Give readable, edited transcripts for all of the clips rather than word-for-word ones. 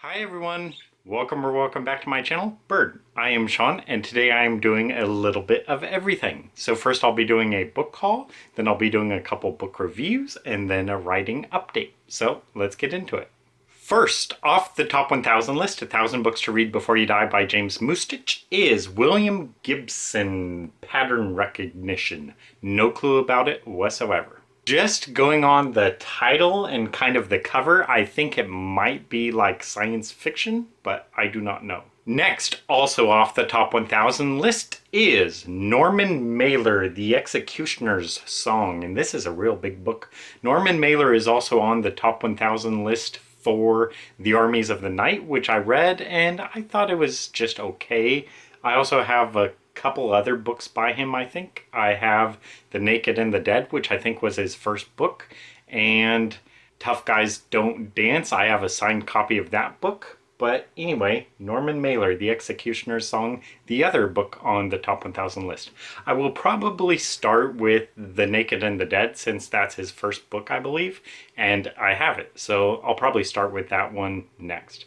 Hi everyone, welcome back to my channel, Bird. I am Sean, and today I am doing a little bit of everything. So first I'll be doing a book haul, then I'll be doing a couple book reviews, and then a writing update. So let's get into it. First, off the top 1000 list, 1000 Books to Read Before You Die by James Mustich is William Gibson, Pattern Recognition. No clue about it whatsoever. Just going on the title and kind of the cover, I think it might be like science fiction, but I do not know. Next, also off the top 1000 list is Norman Mailer, The Executioner's Song, and this is a real big book. Norman Mailer is also on the top 1000 list for The Armies of the Night, which I read, and I thought it was just okay. I also have a couple other books by him, I think. I have The Naked and the Dead, which I think was his first book, and Tough Guys Don't Dance. I have a signed copy of that book. But anyway, Norman Mailer, The Executioner's Song, the other book on the top 1000 list. I will probably start with The Naked and the Dead, since that's his first book, I believe, and I have it. So I'll probably start with that one next.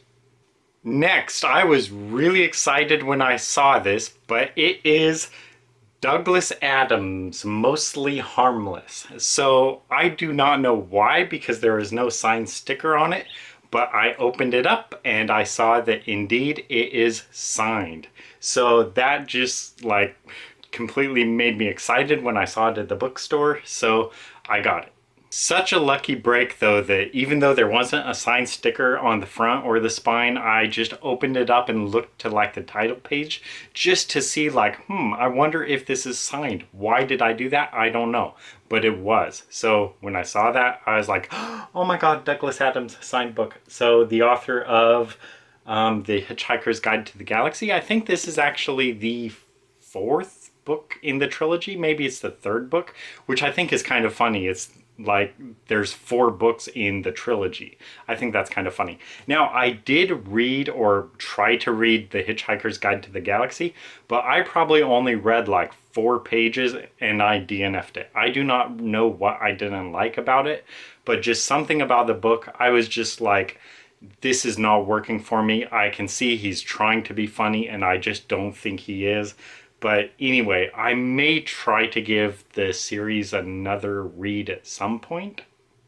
Next, I was really excited when I saw this, but it is Douglas Adams, Mostly Harmless. So I do not know why, because there is no signed sticker on it, but I opened it up and I saw that indeed it is signed. So that just like completely made me excited when I saw it at the bookstore, so I got it. Such a lucky break though that even though there wasn't a signed sticker on the front or the spine, I just opened it up and looked to like the title page just to see like, I wonder if this is signed. Why did I do that? I don't know, but it was. So when I saw that, I was like, oh my God, Douglas Adams signed book. So the author of The Hitchhiker's Guide to the Galaxy, I think this is actually the fourth book in the trilogy. Maybe it's the third book, which I think is kind of funny. It's like there's 4 books in the trilogy. I think that's kind of funny. Now, I did read or try to read The Hitchhiker's Guide to the Galaxy, but I probably only read like 4 pages and I DNF'd it. I do not know what I didn't like about it, but just something about the book, I was just like, this is not working for me. I can see he's trying to be funny and I just don't think he is. But anyway, I may try to give the series another read at some point.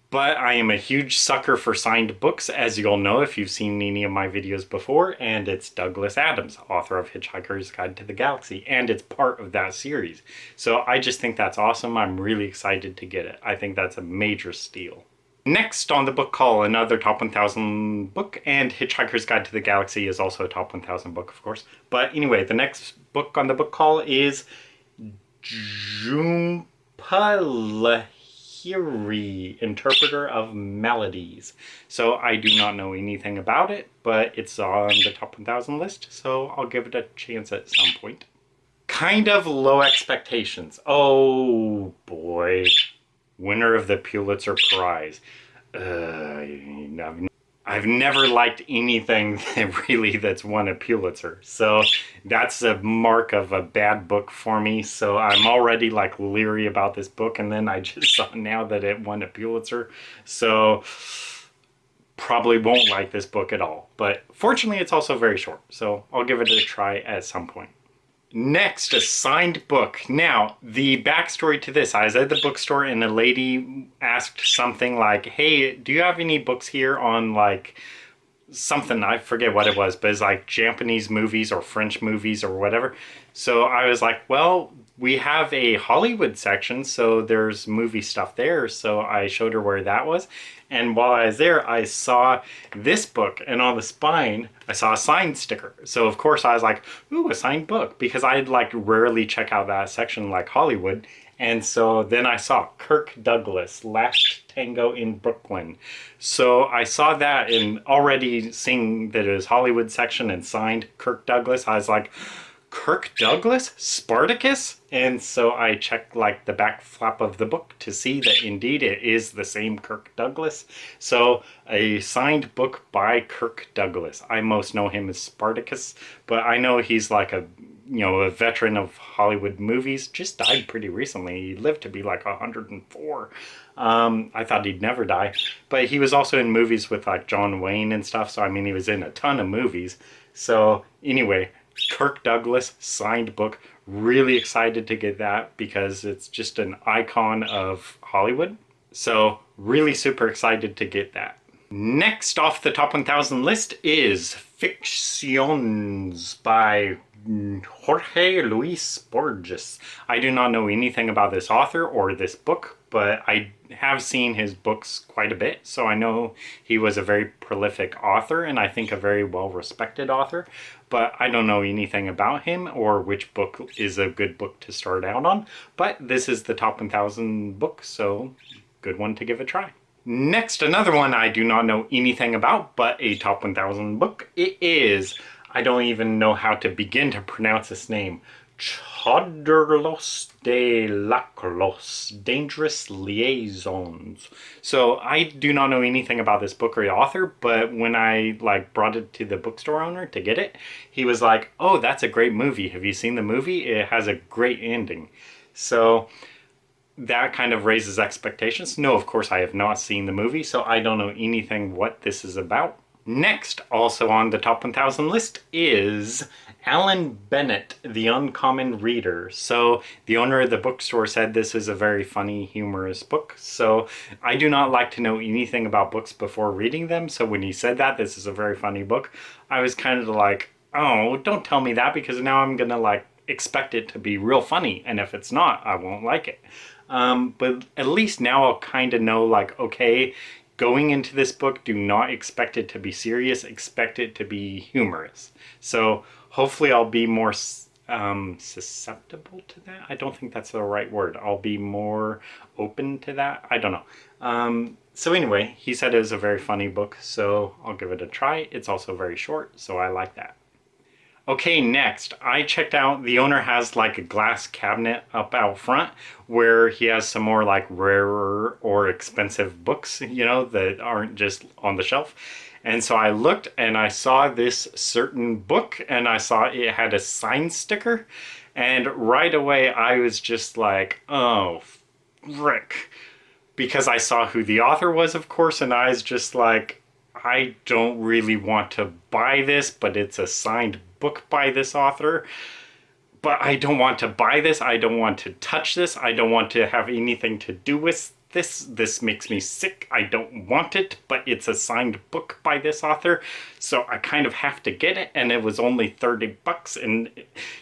But I am a huge sucker for signed books, as you'll know if you've seen any of my videos before, and it's Douglas Adams, author of Hitchhiker's Guide to the Galaxy, and it's part of that series. So I just think that's awesome. I'm really excited to get it. I think that's a major steal. Next on the book haul, another top 1000 book, and Hitchhiker's Guide to the Galaxy is also a top 1000 book, of course. But anyway, the next book on the book haul is Jhumpa Lahiri, Interpreter of Melodies. So I do not know anything about it, but it's on the top 1000 list, so I'll give it a chance at some point. Kind of Low Expectations. Oh boy. Winner of the Pulitzer Prize. I've never liked anything that's won a Pulitzer. So that's a mark of a bad book for me. So I'm already like leery about this book. And then I just saw now that it won a Pulitzer. So probably won't like this book at all. But fortunately, it's also very short. So I'll give it a try at some point. Next, a signed book. Now, the backstory to this, I was at the bookstore and a lady asked something like, hey, do you have any books here on like something, I forget what it was, but it's like Japanese movies or French movies or whatever. So I was like, well, we have a Hollywood section, so there's movie stuff there. So I showed her where that was. And while I was there, I saw this book, and on the spine, I saw a signed sticker. So of course I was like, ooh, a signed book, because I'd like rarely check out that section like Hollywood. And so then I saw Kirk Douglas, Last Tango in Brooklyn. So I saw that, and already seeing that it was Hollywood section and signed Kirk Douglas, I was like, Kirk Douglas? Spartacus? And so I checked like the back flap of the book to see that indeed it is the same Kirk Douglas. So a signed book by Kirk Douglas. I most know him as Spartacus, but I know he's like a a veteran of Hollywood movies, just died pretty recently. He lived to be like 104. I thought he'd never die. But he was also in movies with like John Wayne and stuff. So, I mean, he was in a ton of movies. So, anyway, Kirk Douglas, signed book. Really excited to get that because it's just an icon of Hollywood. So, really super excited to get that. Next off the top 1000 list is Ficciones by Jorge Luis Borges. I do not know anything about this author or this book, but I have seen his books quite a bit, so I know he was a very prolific author and I think a very well-respected author, but I don't know anything about him or which book is a good book to start out on, but this is the top 1000 book, so good one to give a try. Next, another one I do not know anything about, but a top 1000 book. It is, I don't even know how to begin to pronounce this name, Chodorlos de Lacros, Dangerous Liaisons. So I do not know anything about this book or the author, but when I brought it to the bookstore owner to get it, he was like, oh, that's a great movie. Have you seen the movie? It has a great ending. So that kind of raises expectations. No, of course I have not seen the movie, so I don't know anything what this is about. Next, also on the top 1000 list is Alan Bennett, The Uncommon Reader. So the owner of the bookstore said this is a very funny, humorous book. So I do not like to know anything about books before reading them. So when he said that this is a very funny book, I was kind of like, oh, don't tell me that, because now I'm gonna expect it to be real funny. And if it's not, I won't like it. But at least now I'll kind of know, okay, going into this book, do not expect it to be serious, expect it to be humorous. So hopefully I'll be more susceptible to that. I don't think that's the right word. I'll be more open to that. I don't know. So anyway, he said it was a very funny book, so I'll give it a try. It's also very short, so I like that. Okay, next, I checked out, the owner has a glass cabinet up out front where he has some more rarer or expensive books, that aren't just on the shelf. And so I looked and I saw this certain book and I saw it had a sign sticker. And right away I was just like, oh, frick. Because I saw who the author was, of course, and I was just like, I don't really want to buy this, but it's a signed book by this author. But I don't want to buy this. I don't want to touch this. I don't want to have anything to do with this. This makes me sick. I don't want it, but it's a signed book by this author. So I kind of have to get it. And it was only 30 bucks and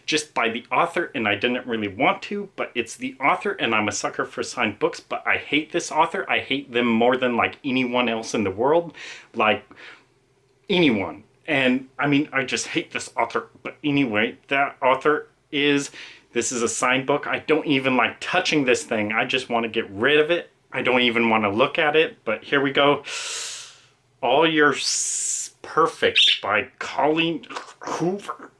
just by the author. And I didn't really want to, but it's the author and I'm a sucker for signed books, but I hate this author. I hate them more than anyone else in the world. Anyone. And I mean, I just hate this author. But anyway, that author this is a signed book. I don't even like touching this thing. I just want to get rid of it. I don't even want to look at it. But here we go. All You're Perfect by Colleen Hoover.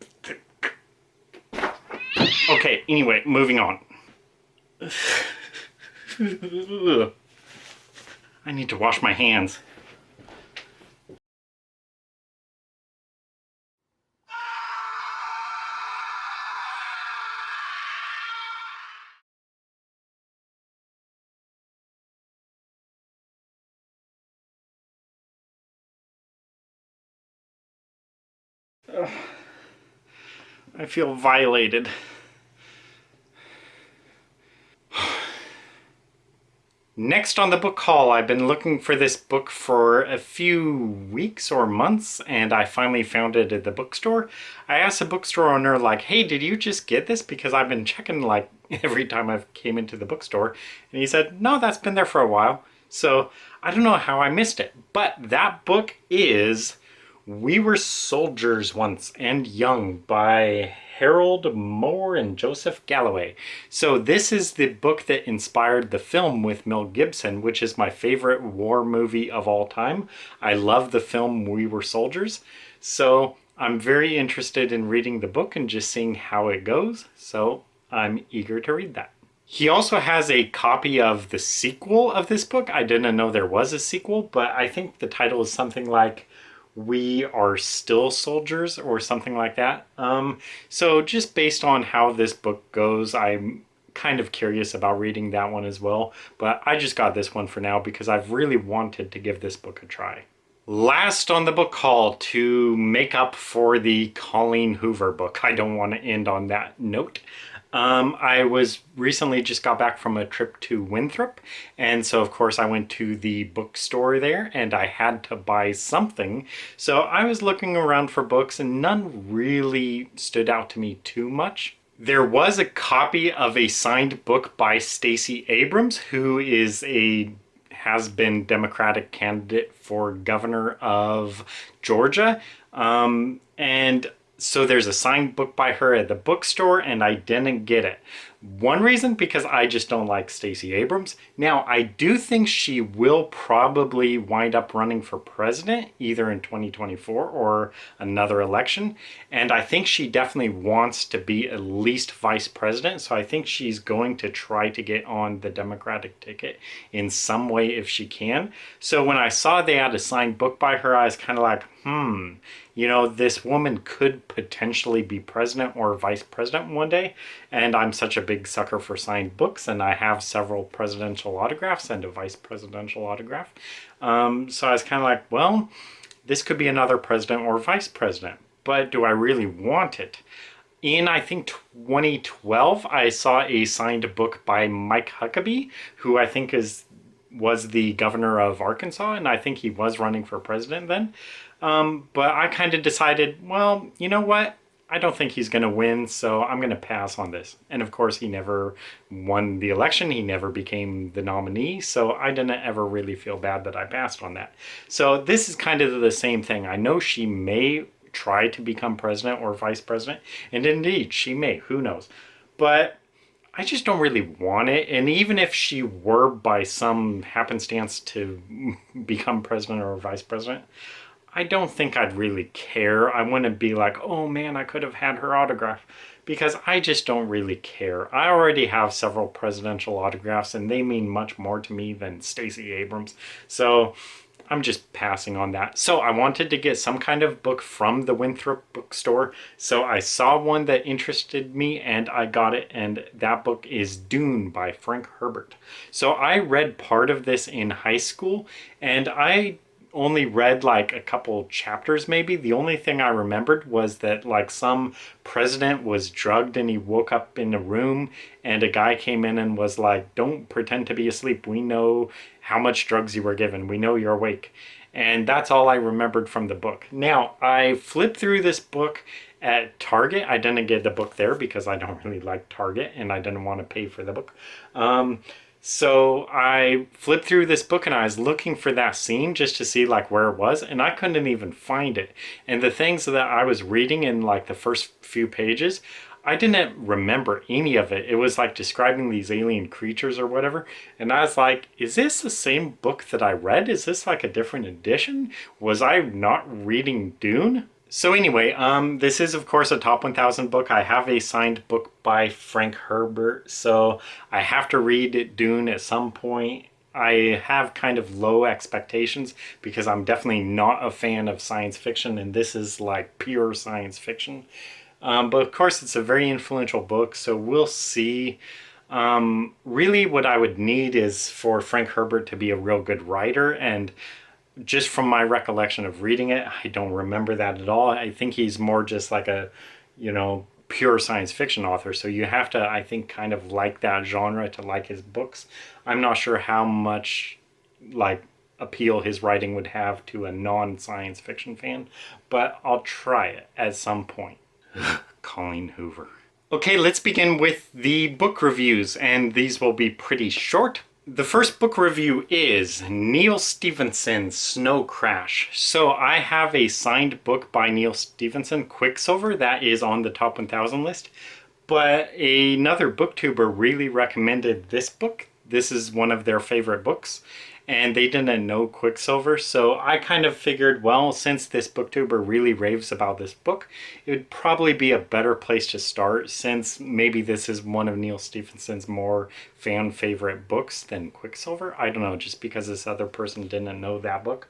Okay, anyway, moving on. I need to wash my hands. I feel violated. Next on the book haul, I've been looking for this book for a few weeks or months, and I finally found it at the bookstore. I asked the bookstore owner, hey, did you just get this? Because I've been checking, every time I've came into the bookstore. And he said, no, that's been there for a while. So I don't know how I missed it. But that book is We Were Soldiers Once and Young by Harold Moore and Joseph Galloway. So this is the book that inspired the film with Mel Gibson, which is my favorite war movie of all time. I love the film We Were Soldiers. So I'm very interested in reading the book and just seeing how it goes. So I'm eager to read that. He also has a copy of the sequel of this book. I didn't know there was a sequel, but I think the title is something like We Are Still Soldiers or something like that. So just based on how this book goes, I'm kind of curious about reading that one as well. But I just got this one for now because I've really wanted to give this book a try. Last on the book haul to make up for the Colleen Hoover book. I don't want to end on that note. I was recently just got back from a trip to Winthrop, and so of course I went to the bookstore there and I had to buy something. So I was looking around for books and none really stood out to me too much. There was a copy of a signed book by Stacey Abrams, who is a has-been Democratic candidate for governor of Georgia. And so there's a signed book by her at the bookstore and I didn't get it. One reason, because I just don't like Stacey Abrams. Now, I do think she will probably wind up running for president either in 2024 or another election. And I think she definitely wants to be at least vice president. So I think she's going to try to get on the Democratic ticket in some way if she can. So when I saw they had a signed book by her, I was kind of like, you know, this woman could potentially be president or vice president one day. And I'm such a big sucker for signed books, and I have several presidential autographs and a vice presidential autograph. So I was kind of like, well, this could be another president or vice president, but do I really want it? In, I think, 2012, I saw a signed book by Mike Huckabee, who I think was the governor of Arkansas, and I think he was running for president then. But I kind of decided, well, you know what? I don't think he's going to win, so I'm going to pass on this. And of course, he never won the election. He never became the nominee, so I didn't ever really feel bad that I passed on that. So this is kind of the same thing. I know she may try to become president or vice president, and indeed, she may. Who knows? But I just don't really want it. And even if she were by some happenstance to become president or vice president, I don't think I'd really care. I wouldn't be like, oh man, I could have had her autograph, because I just don't really care. I already have several presidential autographs and they mean much more to me than Stacey Abrams. So I'm just passing on that. So I wanted to get some kind of book from the Winthrop bookstore. So I saw one that interested me and I got it. And that book is Dune by Frank Herbert. So I read part of this in high school and I only read like a couple chapters maybe. The only thing I remembered was that like some president was drugged and he woke up in a room and a guy came in and was like, don't pretend to be asleep. We know how much drugs you were given. We know you're awake. And that's all I remembered from the book. Now, I flipped through this book at Target. I didn't get the book there because I don't really like Target and I didn't want to pay for the book. So I flipped through this book and I was looking for that scene just to see like where it was, and I couldn't even find it. And the things that I was reading in like the first few pages, I didn't remember any of it. It was like describing these alien creatures or whatever. And I was like, is this the same book that I read? Is this like a different edition? Was I not reading Dune? So anyway, this is of course a top 1000 book. I have a signed book by Frank Herbert, so I have to read Dune at some point. I have kind of low expectations because I'm definitely not a fan of science fiction, and this is like pure science fiction. But of course it's a very influential book, so we'll see. Really what I would need is for Frank Herbert to be a real good writer, and just from my recollection of reading it, I don't remember that at all. I think he's more just like a, you know, pure science fiction author. So you have to, I think, kind of like that genre to like his books. I'm not sure how much like appeal his writing would have to a non-science fiction fan, but I'll try it at some point. Colleen Hoover. Okay, let's begin with the book reviews, and these will be pretty short. The first book review is Neal Stephenson's Snow Crash. So I have a signed book by Neal Stephenson, Quicksilver, that is on the top 1000 list. But another booktuber really recommended this book. This is one of their favorite books, and they didn't know Quicksilver. So I kind of figured, well, since this booktuber really raves about this book, it would probably be a better place to start, since maybe this is one of Neal Stephenson's more fan favorite books than Quicksilver. I don't know, just because this other person didn't know that book.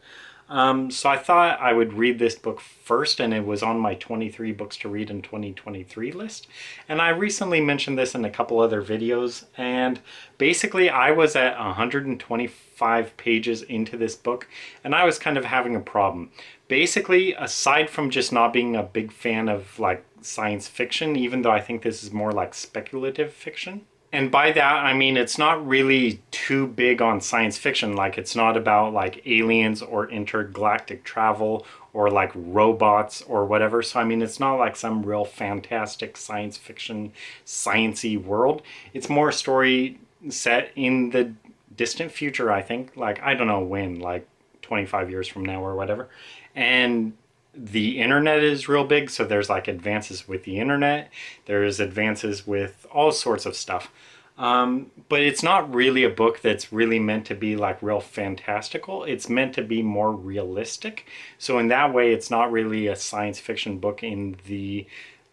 So I thought I would read this book first, and it was on my 23 books to read in 2023 list. And I recently mentioned this in a couple other videos, and basically I was at 125 pages into this book, and I was kind of having a problem. Basically, aside from just not being a big fan of like science fiction, even though I think this is more like speculative fiction, and by that, I mean, it's not really too big on science fiction. Like, it's not about like aliens or intergalactic travel or like robots or whatever. So, I mean, it's not like some real fantastic science fiction, sciencey world. It's more a story set in the distant future, I think. Like, I don't know when, like 25 years from now or whatever. And the internet is real big, so there's like advances with the internet, there's advances with all sorts of stuff, but it's not really a book that's really meant to be like real fantastical. It's meant to be more realistic, so in that way it's not really a science fiction book in the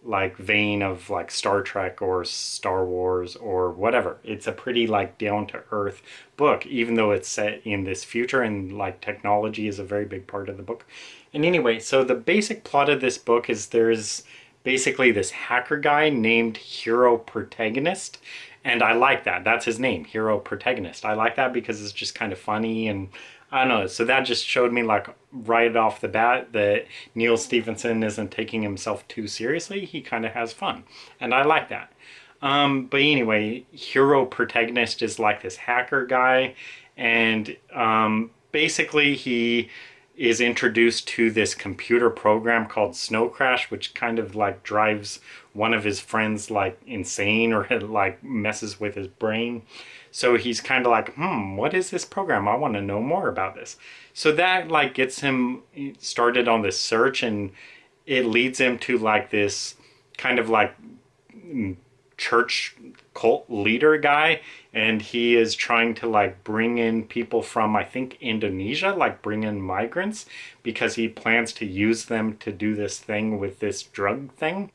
like vein of like Star Trek or Star Wars or whatever. It's a pretty like down to earth book, even though it's set in this future and like technology is a very big part of the book. And anyway, so the basic plot of this book is there's basically this hacker guy named Hero Protagonist. And I like that. That's his name, Hero Protagonist. I like that because it's just kind of funny, and I don't know. So that just showed me like right off the bat that Neal Stephenson isn't taking himself too seriously. He kind of has fun. And I like that. But anyway, Hero Protagonist is like this hacker guy. And basically he is introduced to this computer program called Snow Crash, which kind of like drives one of his friends like insane, or it like messes with his brain. So he's kind of like, what is this program? I want to know more about this. So that like gets him started on this search, and it leads him to like this kind of like church cult leader guy, and he is trying to like bring in people from, I think, Indonesia, like bring in migrants, because he plans to use them to do this thing with this drug thing.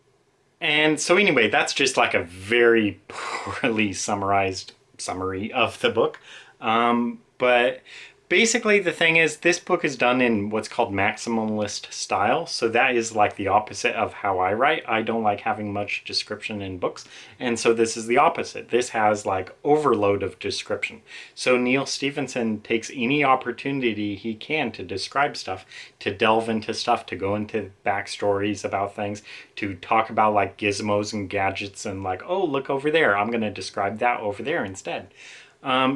And so anyway, that's just like a very poorly summarized summary of the book. But basically the thing is, this book is done in what's called maximalist style. So that is like the opposite of how I write. I don't like having much description in books. And so this is the opposite. This has like overload of description. So Neal Stephenson takes any opportunity he can to describe stuff, to delve into stuff, to go into backstories about things, to talk about like gizmos and gadgets and like, oh, look over there, I'm going to describe that over there instead.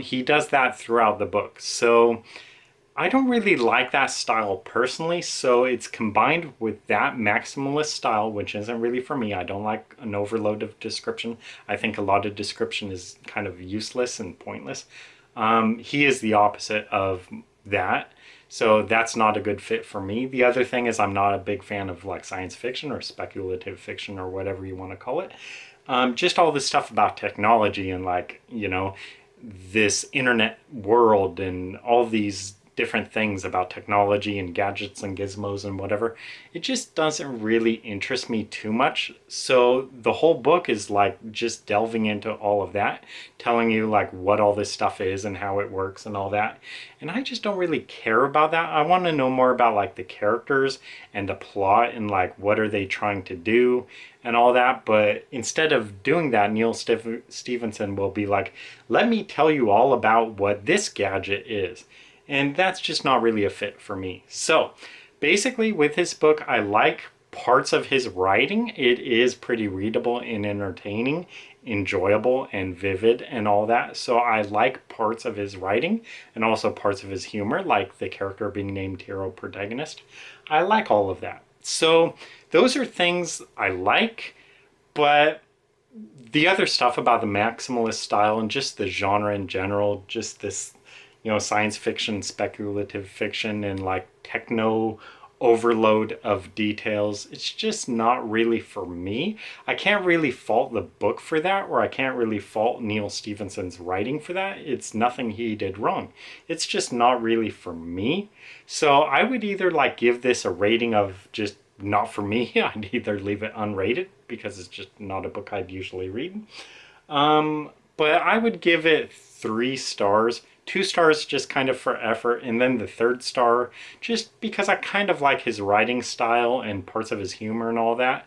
He does that throughout the book. So I don't really like that style personally, so it's combined with that maximalist style, which isn't really for me. I don't like an overload of description. I think a lot of description is kind of useless and pointless. He is the opposite of that, so that's not a good fit for me. The other thing is I'm not a big fan of like science fiction or speculative fiction or whatever you want to call it. Just all this stuff about technology and like, you know, this internet world and all these different things about technology and gadgets and gizmos and whatever, it just doesn't really interest me too much. So the whole book is like just delving into all of that, telling you like what all this stuff is and how it works and all that. And I just don't really care about that. I want to know more about like the characters and the plot and like what are they trying to do and all that. But instead of doing that, Neal Stephenson will be like, let me tell you all about what this gadget is. And that's just not really a fit for me. So basically with his book, I like parts of his writing. It is pretty readable and entertaining, enjoyable and vivid and all that. So I like parts of his writing and also parts of his humor, like the character being named Hero Protagonist. I like all of that. So those are things I like, but the other stuff about the maximalist style and just the genre in general, just this, you know, science fiction, speculative fiction, and like techno overload of details, it's just not really for me. I can't really fault the book for that, or I can't really fault Neal Stephenson's writing for that. It's nothing he did wrong. It's just not really for me. So I would either like give this a rating of just not for me. I'd either leave it unrated because it's just not a book I'd usually read. But I would give it 3 stars 2 stars just kind of for effort, and then the 3rd star just because I kind of like his writing style and parts of his humor and all that.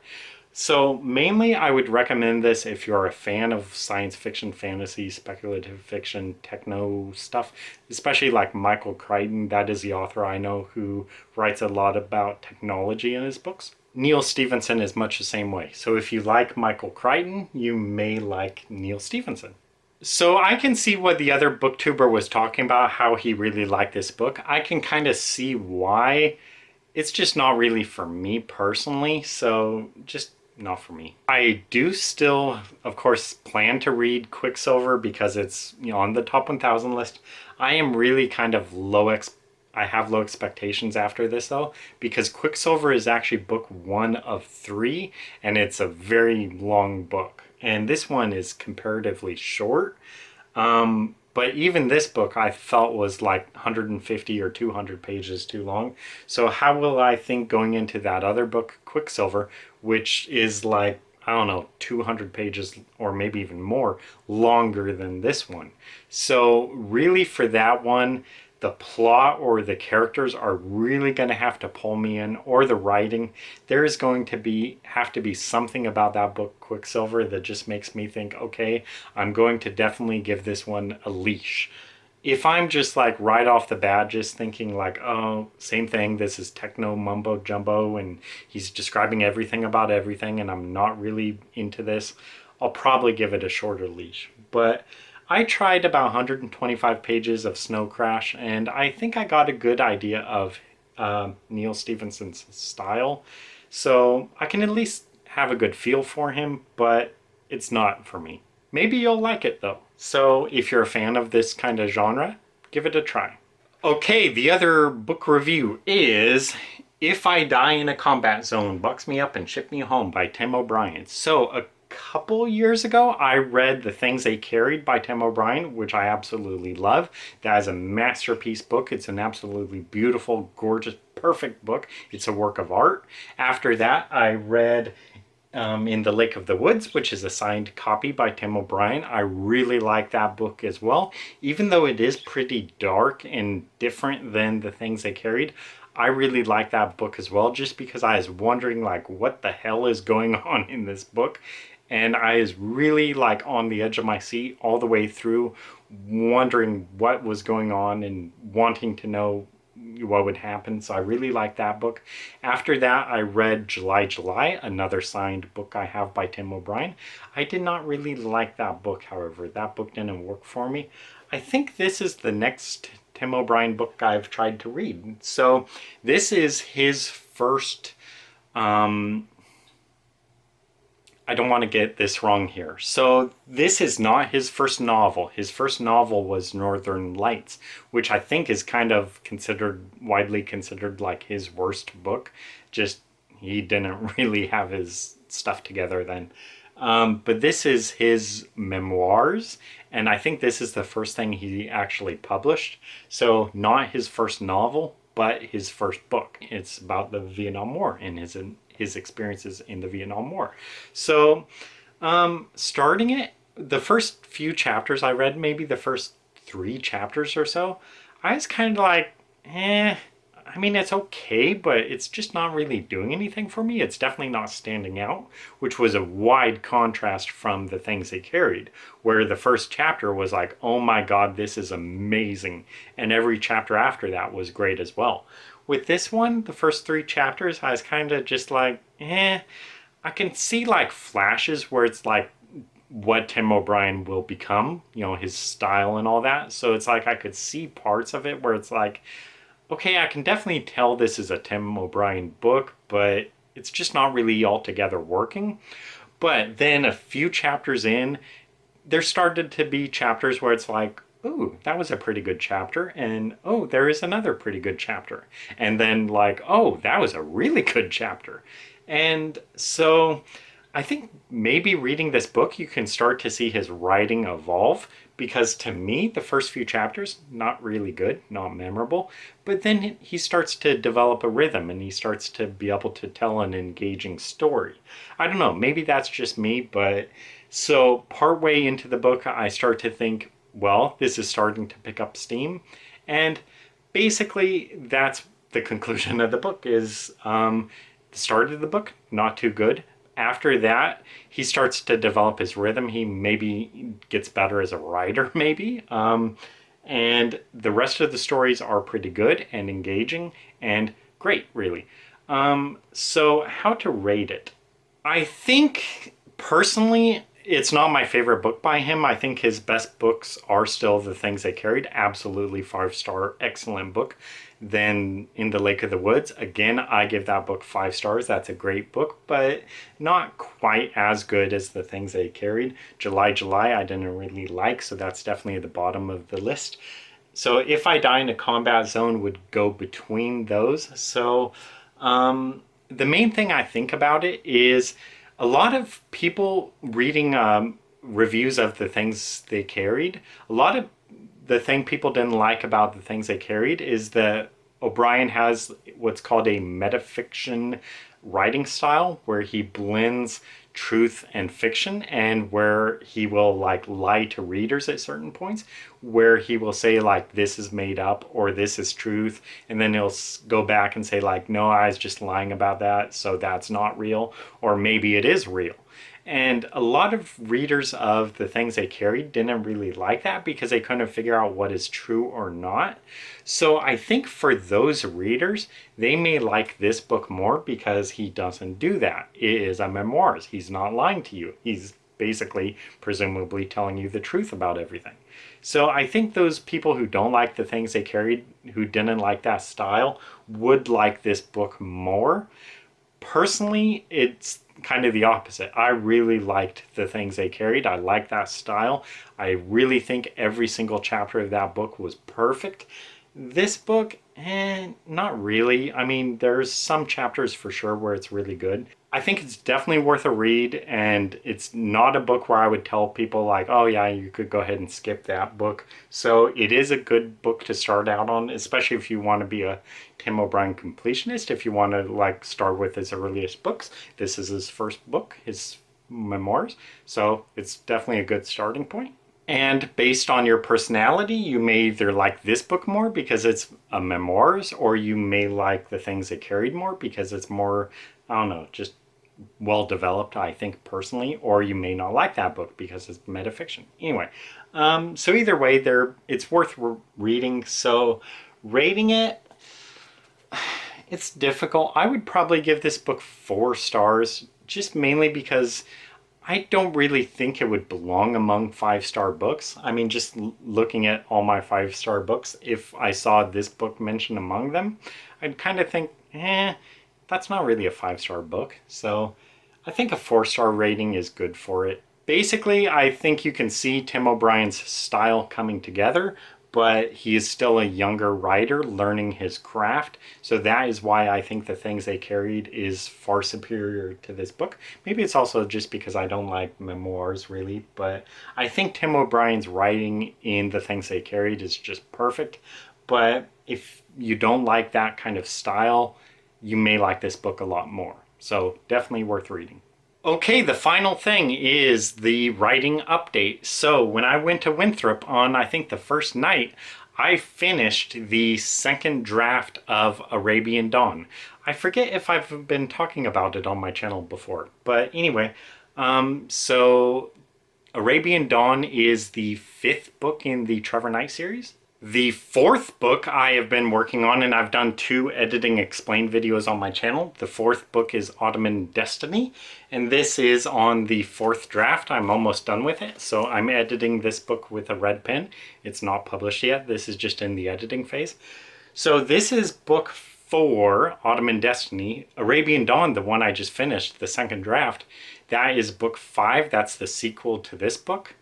So mainly I would recommend this if you're a fan of science fiction, fantasy, speculative fiction, techno stuff, especially like Michael Crichton. That is the author I know who writes a lot about technology in his books. Neal Stephenson is much the same way. So if you like Michael Crichton, you may like Neal Stephenson. So I can see what the other booktuber was talking about, how he really liked this book. I can kind of see why. It's just not really for me personally, so just not for me. I do still, of course, plan to read Quicksilver because it's, you know, on the top 1000 list. I am really kind of I have low expectations after this though, because Quicksilver is actually book 1 of 3, and it's a very long book. And this one is comparatively short. But even this book I felt was like 150 or 200 pages too long. So how will I think going into that other book, Quicksilver, which is like, I don't know, 200 pages or maybe even more longer than this one. So really for that one, the plot or the characters are really going to have to pull me in, or the writing. There is going to have to be something about that book, Quicksilver, that just makes me think, okay, I'm going to definitely give this one a leash. If I'm just like right off the bat just thinking like, oh, same thing, this is techno mumbo jumbo and he's describing everything about everything and I'm not really into this, I'll probably give it a shorter leash. But I tried about 125 pages of Snow Crash, and I think I got a good idea of Neal Stephenson's style. So I can at least have a good feel for him, but it's not for me. Maybe you'll like it though. So if you're a fan of this kind of genre, give it a try. Okay, the other book review is If I Die in a Combat Zone, Bucks Me Up and Ship Me Home by Tim O'Brien. So a couple years ago I read The Things They Carried by Tim O'Brien, which I absolutely love. That is a masterpiece book. It's an absolutely beautiful, gorgeous, perfect book. It's a work of art. After that I read In the Lake of the Woods, which is a signed copy by Tim O'Brien. I really like that book as well. Even though it is pretty dark and different than The Things They Carried, I really like that book as well, just because I was wondering like what the hell is going on in this book. And I was really like on the edge of my seat all the way through, wondering what was going on and wanting to know what would happen. So I really liked that book. After that I read July, another signed book I have by Tim O'Brien. I did not really like that book, however. That book didn't work for me. I think this is the next Tim O'Brien book I've tried to read. So this is his first I don't want to get this wrong here. So this is not his first novel. His first novel was Northern Lights, which I think is kind of widely considered like his worst book. Just he didn't really have his stuff together then. But this is his memoirs, and I think this is the first thing he actually published. So not his first novel, but his first book. It's about the Vietnam War and his experiences in the Vietnam War. So starting it, the first few chapters I read, maybe the first 3 chapters or so, I was kind of like, I mean, it's okay, but it's just not really doing anything for me. It's definitely not standing out, which was a wide contrast from The Things They Carried, where the first chapter was like, oh my God, this is amazing. And every chapter after that was great as well. With this one, the first 3 chapters, I was kind of just like, I can see like flashes where it's like what Tim O'Brien will become, you know, his style and all that. So it's like I could see parts of it where it's like, okay, I can definitely tell this is a Tim O'Brien book, but it's just not really altogether working. But then a few chapters in, there started to be chapters where it's like, ooh, that was a pretty good chapter, and oh, there is another pretty good chapter. And then like, oh, that was a really good chapter. And so I think maybe reading this book, you can start to see his writing evolve, because to me, the first few chapters, not really good, not memorable, but then he starts to develop a rhythm and he starts to be able to tell an engaging story. I don't know, maybe that's just me, but so partway into the book, I start to think, well, this is starting to pick up steam. And basically, that's the conclusion of the book is the start of the book, not too good. After that, he starts to develop his rhythm. He maybe gets better as a writer, maybe. And the rest of the stories are pretty good and engaging and great, really. So how to rate it? I think personally, it's not my favorite book by him. I think his best books are still The Things They Carried. Absolutely 5-star, excellent book. Then In the Lake of the Woods, again, I give that book 5 stars. That's a great book, but not quite as good as The Things They Carried. July, I didn't really like, so that's definitely at the bottom of the list. So If I Die in a Combat Zone would go between those. So the main thing I think about it is a lot of people reading reviews of The Things They Carried, a lot of the thing people didn't like about The Things They Carried is that O'Brien has what's called a metafiction writing style, where he blends truth and fiction, and where he will like lie to readers at certain points, where he will say like this is made up or this is truth, and then he'll go back and say like no, I was just lying about that, so that's not real, or maybe it is real. And a lot of readers of The Things They Carried didn't really like that because they couldn't figure out what is true or not. So I think for those readers, they may like this book more because he doesn't do that. It is a memoirs. He's not lying to you. He's basically, presumably, telling you the truth about everything. So I think those people who don't like The Things They Carried, who didn't like that style, would like this book more. Personally, it's kind of the opposite. I really liked The Things They Carried. I like that style. I really think every single chapter of that book was perfect. This book, not really. I mean, there's some chapters for sure where it's really good. I think it's definitely worth a read, and it's not a book where I would tell people like, oh yeah, you could go ahead and skip that book. So it is a good book to start out on, especially if you want to be a Tim O'Brien completionist. If you want to like start with his earliest books, this is his first book, his memoirs. So it's definitely a good starting point. And based on your personality, you may either like this book more because it's a memoirs, or you may like The Things They Carried more because it's more, I don't know, just well developed, I think personally, or you may not like that book because it's metafiction. Anyway, so either way, it's worth reading. So rating it, it's difficult. I would probably give this book 4 stars, just mainly because I don't really think it would belong among 5-star books. I mean, just looking at all my 5-star books, if I saw this book mentioned among them, I'd kind of think, that's not really a 5-star book. So I think a 4-star rating is good for it. Basically, I think you can see Tim O'Brien's style coming together, but he is still a younger writer learning his craft. So that is why I think The Things They Carried is far superior to this book. Maybe it's also just because I don't like memoirs really, but I think Tim O'Brien's writing in The Things They Carried is just perfect. But if you don't like that kind of style, you may like this book a lot more. So definitely worth reading. Okay, the final thing is the writing update. So when I went to Winthrop on, I think the first night, I finished the second draft of Arabian Dawn. I forget if I've been talking about it on my channel before, but anyway, so Arabian Dawn is the 5th book in the Trevor Knight series. The 4th book I have been working on, and I've done 2 editing explain videos on my channel. The 4th book is Ottoman Destiny, and this is on the 4th draft. I'm almost done with it, so I'm editing this book with a red pen. It's not published yet. This is just in the editing phase. So this is book 4, Ottoman Destiny. Arabian Dawn, the one I just finished, the second draft, that is book 5. That's the sequel to this book.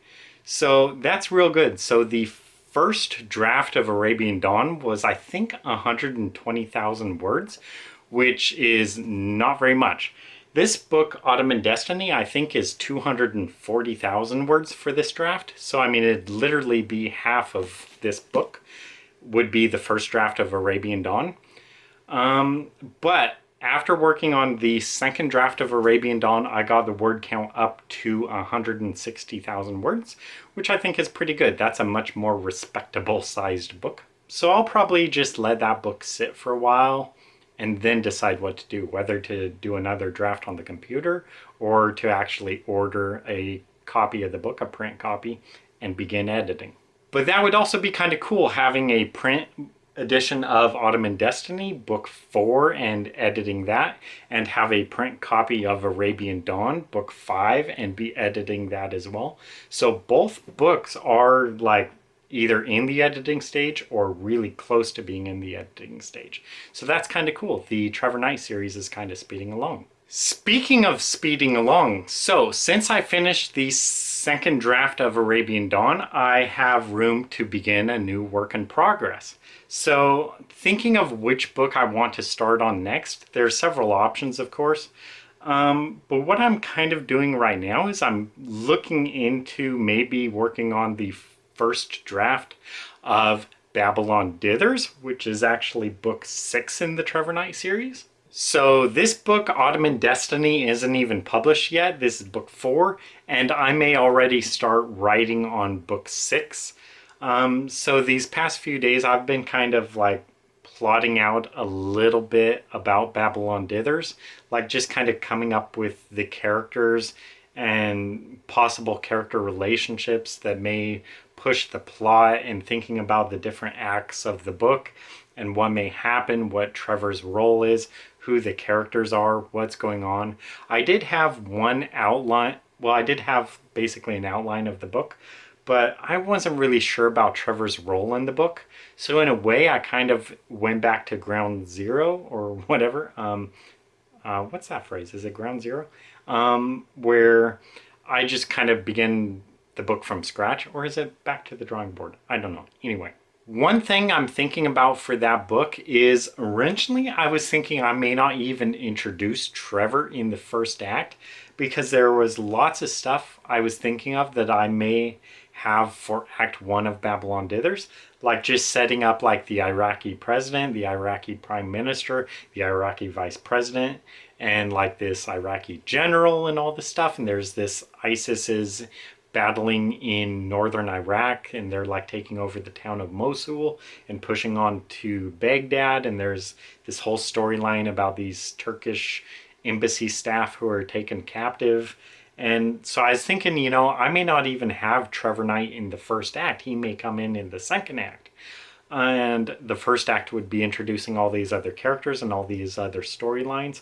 So that's real good. So the first draft of Arabian Dawn was, I think, 120,000 words, which is not very much. This book, Ottoman Destiny, I think is 240,000 words for this draft. So, I mean, it'd literally be half of this book would be the first draft of Arabian Dawn. But After working on the second draft of Arabian Dawn, I got the word count up to 160,000 words, which I think is pretty good. That's a much more respectable sized book. So I'll probably just let that book sit for a while and then decide what to do, whether to do another draft on the computer or to actually order a copy of the book, a print copy, and begin editing. But that would also be kind of cool, having a print edition of Ottoman Destiny, book 4, and editing that, and have a print copy of Arabian Dawn, book 5, and be editing that as well. So both books are like either in the editing stage or really close to being in the editing stage. So that's kind of cool. The Trevor Knight series is kind of speeding along. Speaking of speeding along, so since I finished the second draft of Arabian Dawn, I have room to begin a new work in progress. So thinking of which book I want to start on next, there's several options, of course. But what I'm kind of doing right now is I'm looking into maybe working on the first draft of Babylon Dithers, which is actually book 6 in the Trevor Knight series. So this book, Ottoman Destiny, isn't even published yet. This is book 4, and I may already start writing on book 6. So these past few days I've been kind of like plotting out a little bit about Babylon Dithers, like just kind of coming up with the characters and possible character relationships that may push the plot, and thinking about the different acts of the book and what may happen, what Trevor's role is, who the characters are, what's going on. I did have one outline, well, I did have basically an outline of the book, but I wasn't really sure about Trevor's role in the book. So in a way, I kind of went back to ground zero or whatever. What's that phrase? Is it ground zero? Where I just kind of begin the book from scratch, or is it back to the drawing board? I don't know. Anyway, one thing I'm thinking about for that book is originally I was thinking I may not even introduce Trevor in the first act, because there was lots of stuff I was thinking of that I may have for Act 1 of Babylon Dithers, like just setting up like the Iraqi president, the Iraqi prime minister, the Iraqi vice president, and like this Iraqi general and all this stuff. And there's this ISIS's battling in northern Iraq, and they're like taking over the town of Mosul and pushing on to Baghdad. And there's this whole storyline about these Turkish embassy staff who are taken captive. And so I was thinking, you know, I may not even have Trevor Knight in the first act. He may come in the second act. And the first act would be introducing all these other characters and all these other storylines.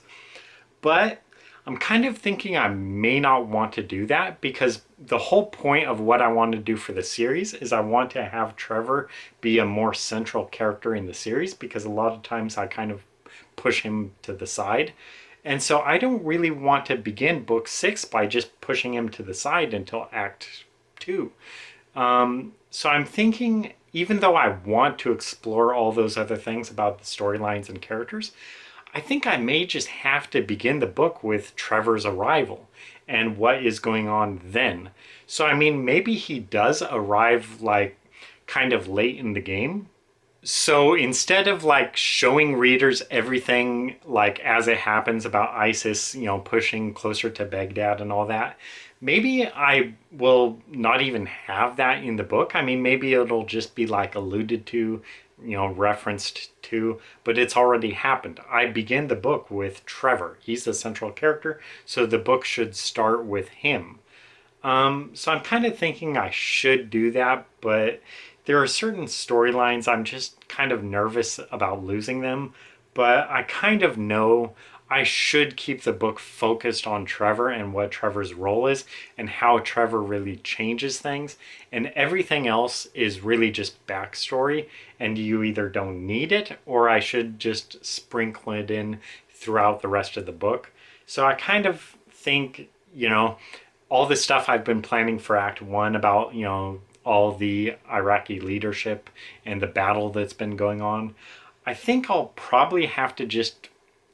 But I'm kind of thinking I may not want to do that, because the whole point of what I want to do for the series is I want to have Trevor be a more central character in the series, because a lot of times I kind of push him to the side. And so I don't really want to begin book 6 by just pushing him to the side until Act 2. So I'm thinking, even though I want to explore all those other things about the storylines and characters, I think I may just have to begin the book with Trevor's arrival and what is going on then. So I mean, maybe he does arrive like kind of late in the game. So instead of like showing readers everything like as it happens about ISIS, you know, pushing closer to Baghdad and all that, maybe I will not even have that in the book. I mean, maybe it'll just be like alluded to, you know, referenced to, but it's already happened. I begin the book with Trevor. He's the central character, so the book should start with him. So I'm kind of thinking I should do that, but there are certain storylines I'm just kind of nervous about losing them, but I kind of know I should keep the book focused on Trevor and what Trevor's role is and how Trevor really changes things, and everything else is really just backstory, and you either don't need it or I should just sprinkle it in throughout the rest of the book. So I kind of think, you know, all the stuff I've been planning for Act 1 about, you know, all the Iraqi leadership and the battle that's been going on, I think I'll probably have to just,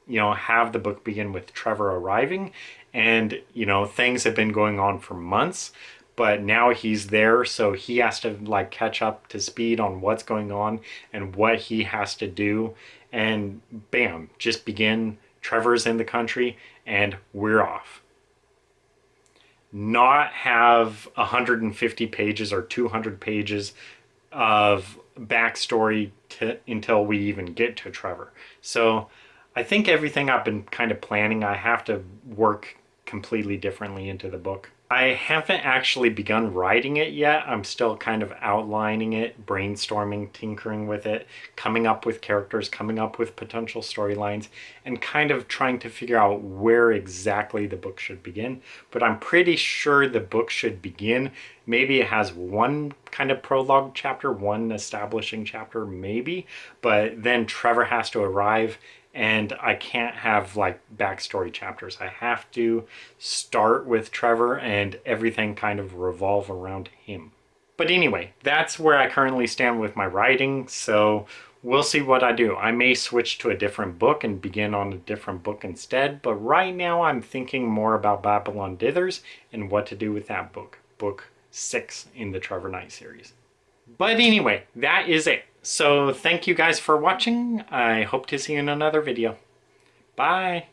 you know, have the book begin with Trevor arriving, and, you know, things have been going on for months, but now he's there, so he has to like catch up to speed on what's going on and what he has to do, and bam, just begin Trevor's in the country, and we're off. Not have 150 pages or 200 pages of backstory until we even get to Trevor. So I think everything I've been kind of planning, I have to work completely differently into the book. I haven't actually begun writing it yet. I'm still kind of outlining it, brainstorming, tinkering with it, coming up with characters, coming up with potential storylines, and kind of trying to figure out where exactly the book should begin. But I'm pretty sure the book should begin. Maybe it has one kind of prologue chapter, one establishing chapter, maybe. But then Trevor has to arrive, and I can't have like backstory chapters. I have to start with Trevor and everything kind of revolve around him. But anyway, that's where I currently stand with my writing, so we'll see what I do. I may switch to a different book and begin on a different book instead, but right now I'm thinking more about Babylon Dithers and what to do with that book. Book 6 in the Trevor Knight series. But anyway, that is it. So thank you guys for watching. I hope to see you in another video. Bye.